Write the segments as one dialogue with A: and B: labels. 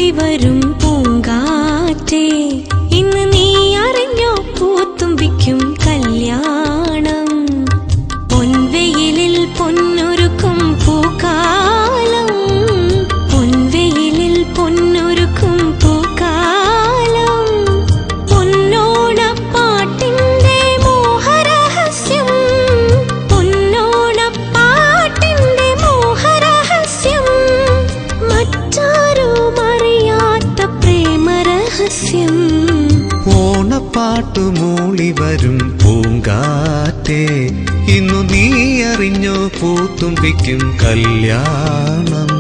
A: മൂളി വരും പൂങ്കാറ്റേ, ഇന്ന് നീ അറിഞ്ഞോ പൂത്തുമ്പിക്കും കല്യാണം. പൊൻവെയിലിൽ പൊന്നൊരുക്കും പൂക്കാലം, പൊൻവെയിലിൽ പൊന്നൊരുക്കും പൂക്കാലം. പൊന്നോണപ്പാട്ടിന്റെ മോഹരഹസ്യം, പൊന്നോണപ്പാട്ടിന്റെ മോഹരഹസ്യം, മറ്റാരും അറിയാത്ത പ്രേമരഹസ്യം.
B: ഓണപ്പാട്ടു മൂളി വരും പൂങ്കാറ്റേ, ഇന്നു നീ അറിഞ്ഞോ പൂത്തുമ്പിക്കും കല്യാണം.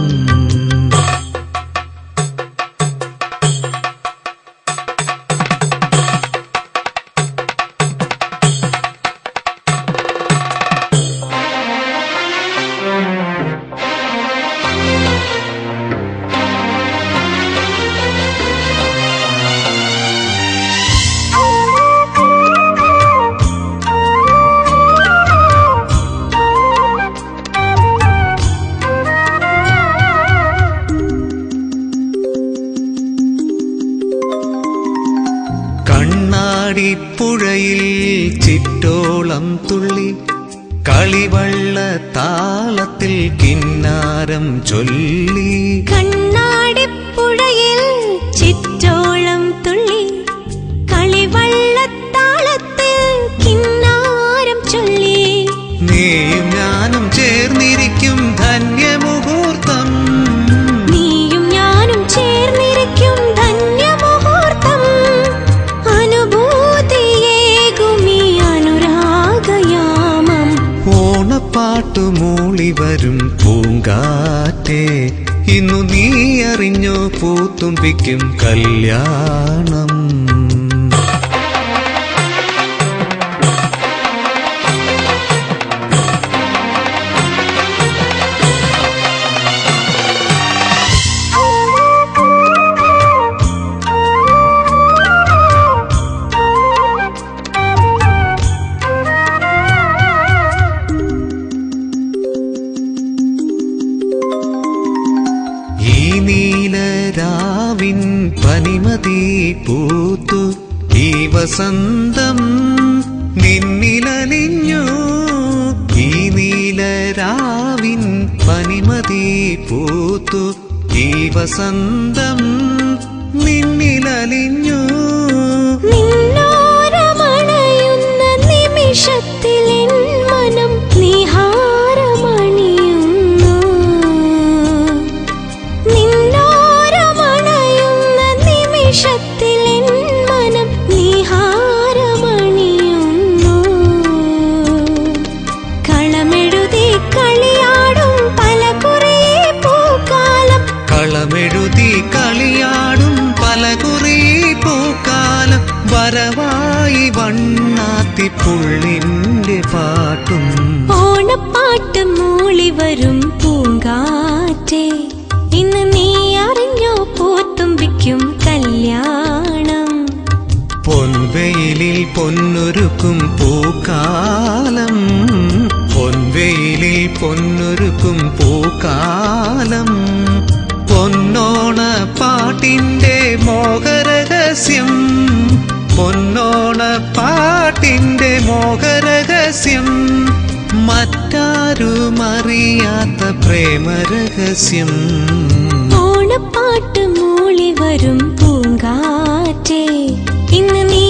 B: കണ്ണാടിപ്പുഴയിൽ ചിറ്റോളം തുള്ളി, കളിവള്ള താളത്തിൽ കിന്നാരം ചൊല്ലി.
A: കണ്ണാടിപ്പുഴയിൽ ചിറ്റോളം തുള്ളി, കളിവള്ള താളത്തിൽ കിന്നാരം ചൊല്ലി.
B: നീയും ഞാനും ചേർന്നിരിക്കും ധന്യമുഹൂർത്തം,
A: നീയും ഞാനും ചേർന്നിരിക്കും ധന്യമുഹൂർത്തം. അനുഭൂതിയേകുമീ അനുരാഗയാമം.
B: ഓണപ്പാട്ടു മൂളി വരും പൂങ്കാറ്റേ, ഇന്നു നീ അറിഞ്ഞോ പൂത്തുമ്പിക്കും കല്യാണം. ഈ നീലരാവിൻ പനിമതി പൂത്തു, ഈ വസന്തം നിന്നിലലിഞ്ഞു. ഈ നീലരാവിൻ പനിമതി പൂത്തു, ഈ വസന്തം നിന്നിലലിഞ്ഞു.
A: നിന്നോരമണയുന്ന നിമിഷത്തിൽ എൻ മനം നിഹാരമണിയുന്നു. നിന്നോരമണയുന്ന നിമിഷത്തിൽ എൻ മനം നിഹാരമണിയുന്നു. കളമെഴുതി കളിയാടും പലകുറി പൂക്കാലം,
B: കളമെഴുതി കളിയാടും പലകുറി പൂക്കാലം. വരവായി വണ്ണാത്തിപ്പുള്ളിന്റെ പാട്ടും.
A: ഓണപ്പാട്ട് മൂളി വരും പൂങ്കാറ്റേ, ഇന്ന് നീ അറിഞ്ഞോ പൂത്തുമ്പിക്കും കല്യാണം.
B: പൊൻവെയിലിൽ പൊന്നൊരുക്കും പൂക്കാലം, പൊൻവെയിലിൽ പൊന്നൊരുക്കും പൂക്കാലം. പൊന്നോണപ്പാട്ടിന്റെ മോഹരഹസ്യം, പൊന്നോണപ്പാട്ടിന്റെ മോഹരഹസ്യം, മറ്റാരും അറിയാത്ത പ്രേമരഹസ്യം.
A: ഓണപ്പാട്ട് മൂളി വരും പൂങ്കാറ്റേ, ഇന്ന് നീ